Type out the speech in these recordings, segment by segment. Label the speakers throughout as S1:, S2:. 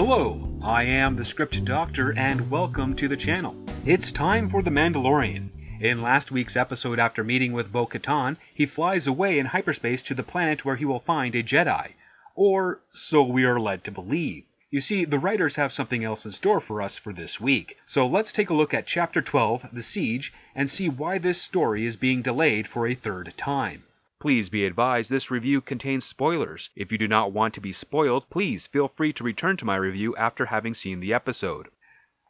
S1: Hello, I am the Script Doctor and welcome to the channel. It's time for The Mandalorian. In last week's episode, after meeting with Bo-Katan, he flies away in hyperspace to the planet where he will find a Jedi. Or so we are led to believe. You see, the writers have something else in store for us for this week. So let's take a look at Chapter 12, The Siege, and see why this story is being delayed for a third time. Please be advised this review contains spoilers. If you do not want to be spoiled, please feel free to return to my review after having seen the episode.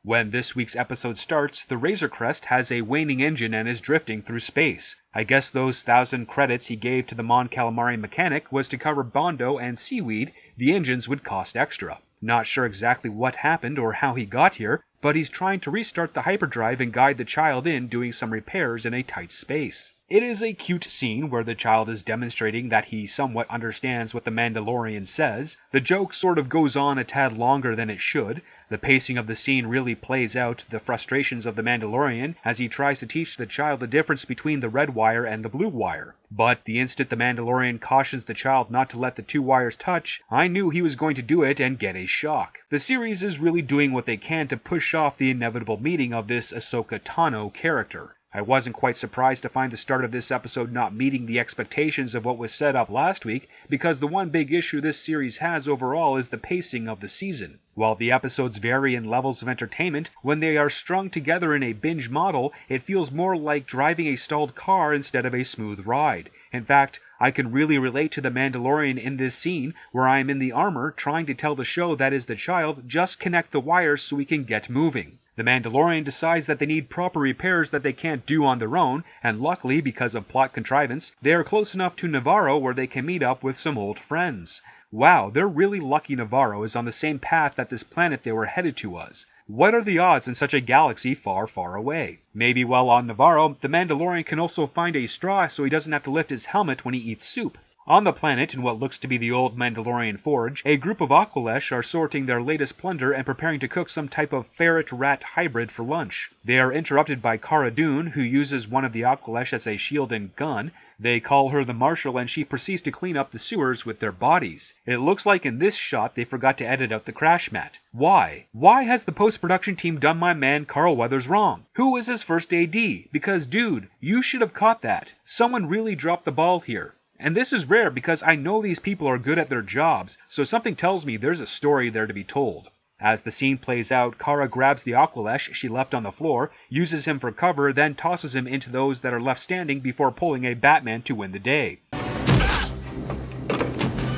S1: When this week's episode starts, the Razor Crest has a waning engine and is drifting through space. I guess those 1,000 credits he gave to the Mon Calamari mechanic was to cover Bondo and seaweed. The engines would cost extra. Not sure exactly what happened or how he got here, but he's trying to restart the hyperdrive and guide the child in doing some repairs in a tight space. It is a cute scene where the child is demonstrating that he somewhat understands what the Mandalorian says. The joke sort of goes on a tad longer than it should. The pacing of the scene really plays out the frustrations of the Mandalorian as he tries to teach the child the difference between the red wire and the blue wire. But the instant the Mandalorian cautions the child not to let the two wires touch, I knew he was going to do it and get a shock. The series is really doing what they can to push off the inevitable meeting of this Ahsoka Tano character. I wasn't quite surprised to find the start of this episode not meeting the expectations of what was set up last week, because the one big issue this series has overall is the pacing of the season. While the episodes vary in levels of entertainment, when they are strung together in a binge model, it feels more like driving a stalled car instead of a smooth ride. In fact, I can really relate to the Mandalorian in this scene, where I am in the armor trying to tell the show that is the child, just connect the wires so we can get moving. The Mandalorian decides that they need proper repairs that they can't do on their own, and luckily, because of plot contrivance, they are close enough to Navarro where they can meet up with some old friends. Wow, they're really lucky Navarro is on the same path that this planet they were headed to was. What are the odds in such a galaxy far, far away? Maybe while on Navarro, the Mandalorian can also find a straw so he doesn't have to lift his helmet when he eats soup. On the planet, in what looks to be the old Mandalorian forge, a group of Aqualesh are sorting their latest plunder and preparing to cook some type of ferret-rat hybrid for lunch. They are interrupted by Cara Dune, who uses one of the Aqualesh as a shield and gun. They call her the Marshal and she proceeds to clean up the sewers with their bodies. It looks like in this shot they forgot to edit out the crash mat. Why? Why has the post-production team done my man Carl Weathers wrong? Who was his first AD? Because dude, you should have caught that. Someone really dropped the ball here. And this is rare because I know these people are good at their jobs, so something tells me there's a story there to be told. As the scene plays out, Cara grabs the Aqualesh she left on the floor, uses him for cover, then tosses him into those that are left standing before pulling a Batman to win the day.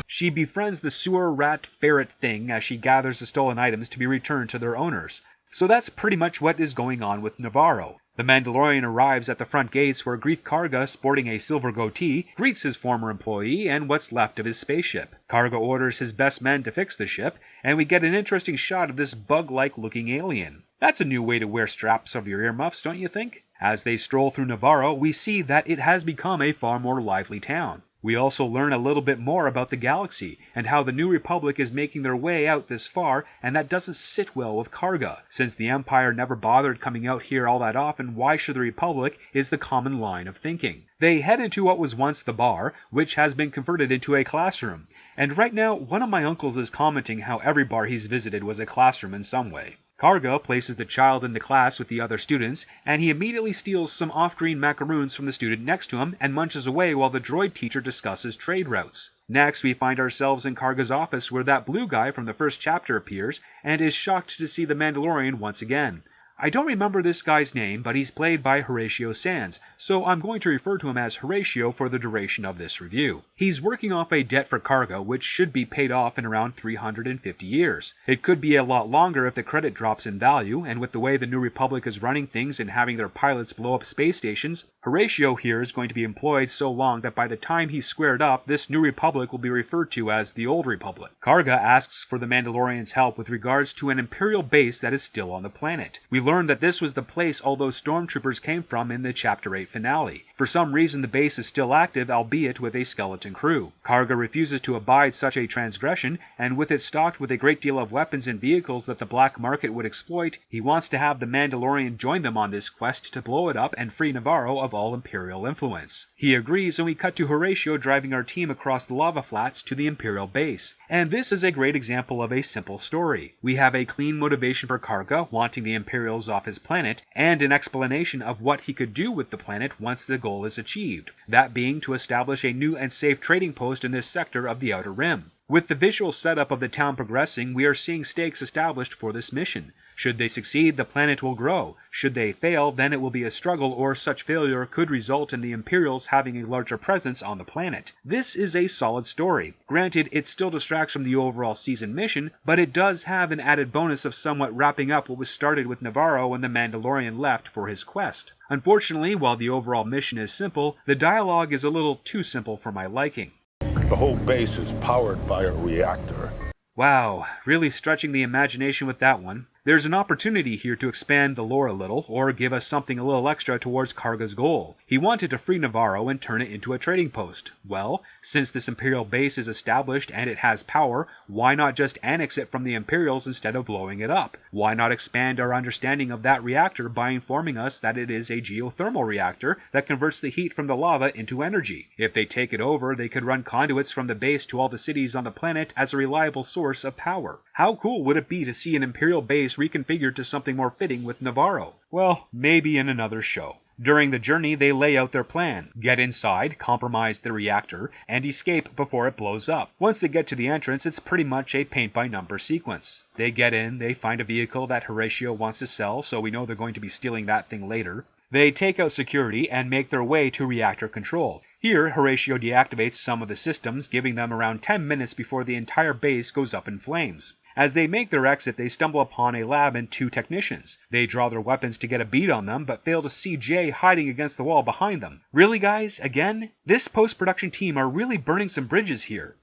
S1: She befriends the sewer rat ferret thing as she gathers the stolen items to be returned to their owners. So that's pretty much what is going on with Navarro. The Mandalorian arrives at the front gates where Greef Karga, sporting a silver goatee, greets his former employee and what's left of his spaceship. Karga orders his best men to fix the ship, and we get an interesting shot of this bug-like looking alien. That's a new way to wear straps over your earmuffs, don't you think? As they stroll through Navarro, we see that it has become a far more lively town. We also learn a little bit more about the galaxy, and how the New Republic is making their way out this far, and that doesn't sit well with Karga. Since the Empire never bothered coming out here all that often, why should the Republic, is the common line of thinking. They head into what was once the bar, which has been converted into a classroom. And right now, one of my uncles is commenting how every bar he's visited was a classroom in some way. Karga places the child in the class with the other students, and he immediately steals some off-green macaroons from the student next to him and munches away while the droid teacher discusses trade routes. Next, we find ourselves in Karga's office where that blue guy from the first chapter appears and is shocked to see the Mandalorian once again. I don't remember this guy's name, but he's played by Horatio Sands, so I'm going to refer to him as Horatio for the duration of this review. He's working off a debt for Karga, which should be paid off in around 350 years. It could be a lot longer if the credit drops in value, and with the way the New Republic is running things and having their pilots blow up space stations, Horatio here is going to be employed so long that by the time he's squared up, this New Republic will be referred to as the Old Republic. Karga asks for the Mandalorian's help with regards to an Imperial base that is still on the planet. We learned that this was the place all those stormtroopers came from in the Chapter 8 finale. For some reason the base is still active, albeit with a skeleton crew. Karga refuses to abide such a transgression, and with it stocked with a great deal of weapons and vehicles that the black market would exploit, he wants to have the Mandalorian join them on this quest to blow it up and free Navarro of all Imperial influence. He agrees, and we cut to Horatio driving our team across the lava flats to the Imperial base. And this is a great example of a simple story. We have a clean motivation for Karga, wanting the Imperials off his planet, and an explanation of what he could do with the planet once the goal is achieved, that being to establish a new and safe trading post in this sector of the Outer Rim. With the visual setup of the town progressing, we are seeing stakes established for this mission. Should they succeed, the planet will grow. Should they fail, then it will be a struggle, or such failure could result in the Imperials having a larger presence on the planet. This is a solid story. Granted, it still distracts from the overall season mission, but it does have an added bonus of somewhat wrapping up what was started with Navarro when the Mandalorian left for his quest. Unfortunately, while the overall mission is simple, the dialogue is a little too simple for my liking.
S2: The whole base is powered by a reactor.
S1: Wow, really stretching the imagination with that one. There's an opportunity here to expand the lore a little, or give us something a little extra towards Karga's goal. He wanted to free Navarro and turn it into a trading post. Well, since this Imperial base is established and it has power, why not just annex it from the Imperials instead of blowing it up? Why not expand our understanding of that reactor by informing us that it is a geothermal reactor that converts the heat from the lava into energy? If they take it over, they could run conduits from the base to all the cities on the planet as a reliable source of power. How cool would it be to see an Imperial base reconfigured to something more fitting with Navarro? Well, maybe in another show. During the journey, they lay out their plan. Get inside, compromise the reactor, and escape before it blows up. Once they get to the entrance, it's pretty much a paint-by-number sequence. They get in, they find a vehicle that Horatio wants to sell, so we know they're going to be stealing that thing later. They take out security and make their way to reactor control. Here, Horatio deactivates some of the systems, giving them around 10 minutes before the entire base goes up in flames. As they make their exit, they stumble upon a lab and 2 technicians. They draw their weapons to get a bead on them, but fail to see Jay hiding against the wall behind them. Really, guys? Again? This post-production team are really burning some bridges here.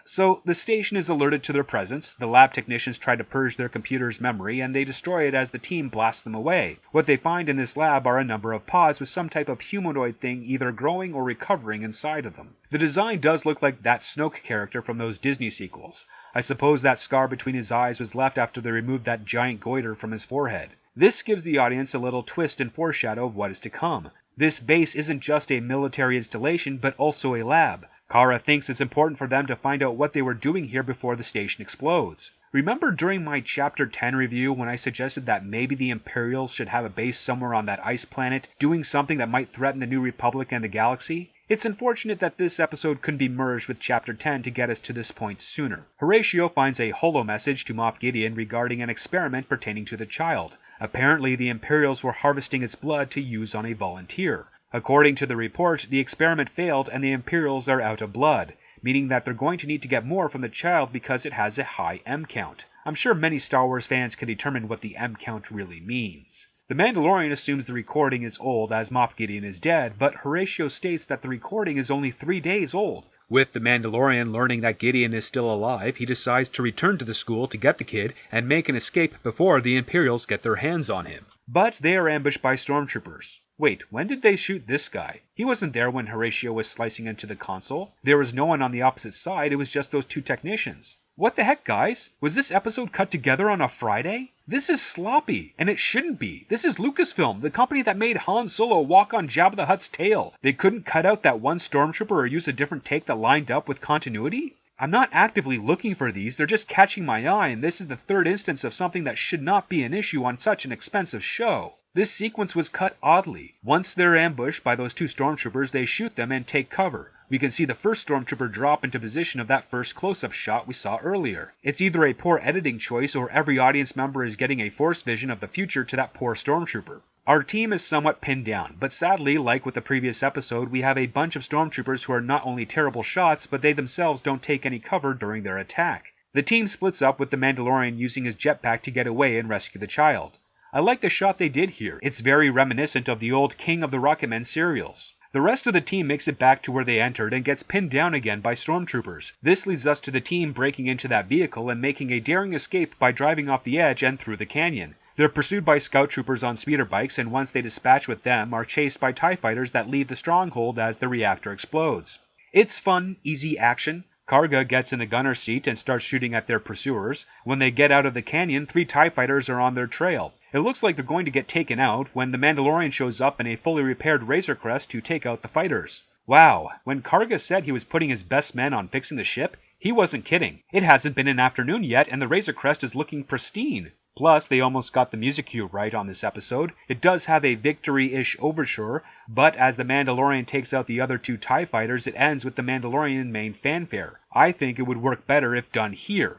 S1: So, the station is alerted to their presence. The lab technicians try to purge their computer's memory, and they destroy it as the team blasts them away. What they find in this lab are a number of pods with some type of humanoid thing either growing or recovering inside of them. The design does look like that Snoke character from those Disney sequels. I suppose that scar between his eyes was left after they removed that giant goiter from his forehead. This gives the audience a little twist and foreshadow of what is to come. This base isn't just a military installation, but also a lab. Kara thinks it's important for them to find out what they were doing here before the station explodes. Remember during my Chapter 10 review when I suggested that maybe the Imperials should have a base somewhere on that ice planet, doing something that might threaten the New Republic and the galaxy? It's unfortunate that this episode couldn't be merged with Chapter 10 to get us to this point sooner. Horatio finds a holo message to Moff Gideon regarding an experiment pertaining to the child. Apparently the Imperials were harvesting its blood to use on a volunteer. According to the report, the experiment failed and the Imperials are out of blood, meaning that they're going to need to get more from the child because it has a high M count. I'm sure many Star Wars fans can determine what the M count really means. The Mandalorian assumes the recording is old as Moff Gideon is dead, but Horatio states that the recording is only 3 days old. With the Mandalorian learning that Gideon is still alive, he decides to return to the school to get the kid and make an escape before the Imperials get their hands on him. But they are ambushed by stormtroopers. Wait, when did they shoot this guy? He wasn't there when Horatio was slicing into the console. There was no one on the opposite side, it was just those 2 technicians. What the heck, guys? Was this episode cut together on a Friday? This is sloppy, and it shouldn't be. This is Lucasfilm, the company that made Han Solo walk on Jabba the Hutt's tail. They couldn't cut out that one stormtrooper or use a different take that lined up with continuity? I'm not actively looking for these, they're just catching my eye, and this is the 3rd instance of something that should not be an issue on such an expensive show. This sequence was cut oddly. Once they're ambushed by those 2 stormtroopers, they shoot them and take cover. We can see the first stormtrooper drop into position of that first close-up shot we saw earlier. It's either a poor editing choice or every audience member is getting a force vision of the future to that poor stormtrooper. Our team is somewhat pinned down, but sadly, like with the previous episode, we have a bunch of stormtroopers who are not only terrible shots, but they themselves don't take any cover during their attack. The team splits up with the Mandalorian using his jetpack to get away and rescue the child. I like the shot they did here. It's very reminiscent of the old King of the Rocketmen serials. The rest of the team makes it back to where they entered and gets pinned down again by stormtroopers. This leads us to the team breaking into that vehicle and making a daring escape by driving off the edge and through the canyon. They're pursued by scout troopers on speeder bikes, and once they dispatch with them, are chased by TIE fighters that leave the stronghold as the reactor explodes. It's fun, easy action. Karga gets in the gunner's seat and starts shooting at their pursuers. When they get out of the canyon, 3 TIE fighters are on their trail. It looks like they're going to get taken out when the Mandalorian shows up in a fully repaired Razor Crest to take out the fighters. Wow, when Karga said he was putting his best men on fixing the ship, he wasn't kidding. It hasn't been an afternoon yet and the Razor Crest is looking pristine. Plus, they almost got the music cue right on this episode. It does have a victory-ish overture, but as the Mandalorian takes out the other 2 TIE fighters, it ends with the Mandalorian main fanfare. I think it would work better if done here.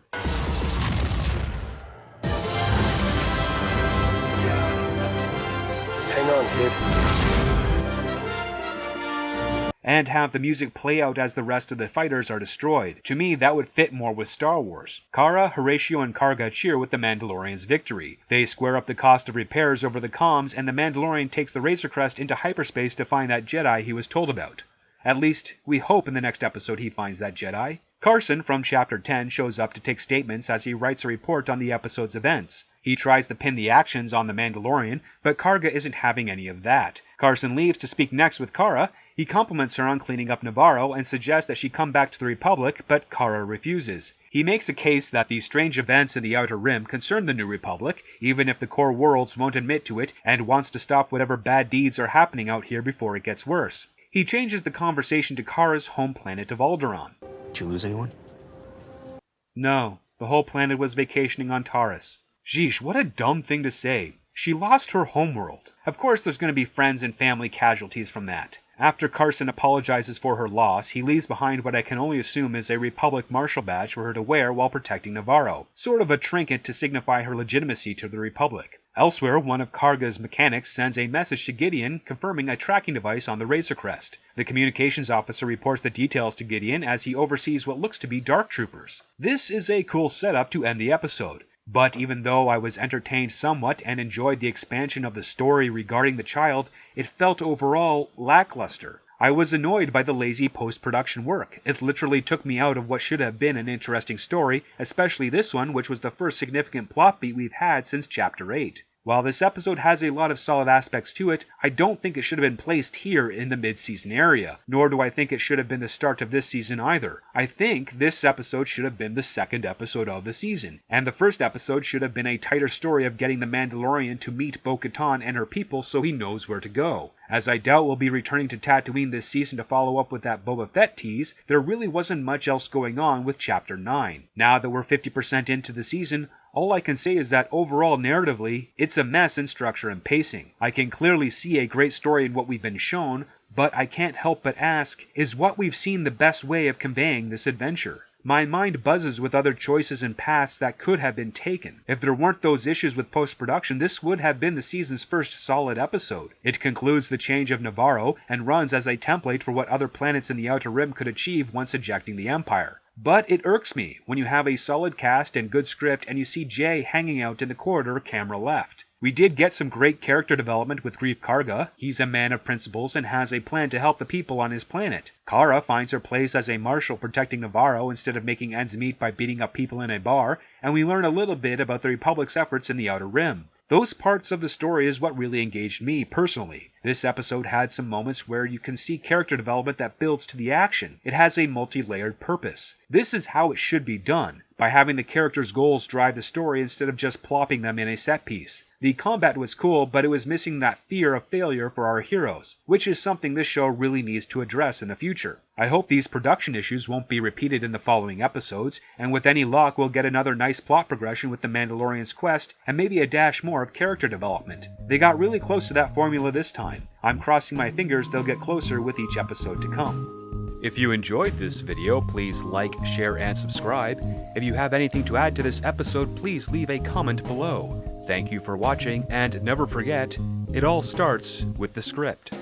S2: Hang on, kid.
S1: And have the music play out as the rest of the fighters are destroyed. To me, that would fit more with Star Wars. Kara, Horatio, and Karga cheer with the Mandalorian's victory. They square up the cost of repairs over the comms, and the Mandalorian takes the Razor Crest into hyperspace to find that Jedi he was told about. At least, we hope in the next episode he finds that Jedi. Carson from Chapter 10 shows up to take statements as he writes a report on the episode's events. He tries to pin the actions on the Mandalorian, but Karga isn't having any of that. Carson leaves to speak next with Kara. He compliments her on cleaning up Navarro and suggests that she come back to the Republic, but Kara refuses. He makes a case that the strange events in the Outer Rim concern the New Republic, even if the core worlds won't admit to it, and wants to stop whatever bad deeds are happening out here before it gets worse. He changes the conversation to Kara's home planet of Alderaan.
S3: Did you lose anyone?
S1: No, the whole planet was vacationing on Taurus. Sheesh, what a dumb thing to say. She lost her homeworld. Of course there's going to be friends and family casualties from that. After Carson apologizes for her loss, he leaves behind what I can only assume is a Republic Marshal badge for her to wear while protecting Navarro, sort of a trinket to signify her legitimacy to the Republic. Elsewhere, one of Karga's mechanics sends a message to Gideon confirming a tracking device on the Razor Crest. The communications officer reports the details to Gideon as he oversees what looks to be Dark Troopers. This is a cool setup to end the episode. But even though I was entertained somewhat and enjoyed the expansion of the story regarding the child, it felt overall lackluster. I was annoyed by the lazy post-production work. It literally took me out of what should have been an interesting story, especially this one, which was the first significant plot beat we've had since Chapter 8. While this episode has a lot of solid aspects to it, I don't think it should have been placed here in the mid-season area, nor do I think it should have been the start of this season either. I think this episode should have been the second episode of the season, and the first episode should have been a tighter story of getting the Mandalorian to meet Bo-Katan and her people so he knows where to go. As I doubt we'll be returning to Tatooine this season to follow up with that Boba Fett tease, there really wasn't much else going on with Chapter 9. Now that we're 50% into the season, all I can say is that overall narratively, it's a mess in structure and pacing. I can clearly see a great story in what we've been shown, but I can't help but ask, is what we've seen the best way of conveying this adventure? My mind buzzes with other choices and paths that could have been taken. If there weren't those issues with post-production, this would have been the season's first solid episode. It concludes the change of Navarro and runs as a template for what other planets in the Outer Rim could achieve once ejecting the Empire. But it irks me when you have a solid cast and good script and you see Jay hanging out in the corridor camera left. We did get some great character development with Greef Karga. He's a man of principles and has a plan to help the people on his planet. Kara finds her place as a marshal protecting Navarro instead of making ends meet by beating up people in a bar, and we learn a little bit about the Republic's efforts in the Outer Rim. Those parts of the story is what really engaged me personally. This episode had some moments where you can see character development that builds to the action. It has a multi-layered purpose. This is how it should be done, by having the characters' goals drive the story instead of just plopping them in a set piece. The combat was cool, but it was missing that fear of failure for our heroes, which is something this show really needs to address in the future. I hope these production issues won't be repeated in the following episodes, and with any luck we'll get another nice plot progression with the Mandalorian's quest, and maybe a dash more of character development. They got really close to that formula this time. I'm crossing my fingers they'll get closer with each episode to come. If you enjoyed this video, please like, share, and subscribe. If you have anything to add to this episode, please leave a comment below. Thank you for watching, and never forget, it all starts with the script.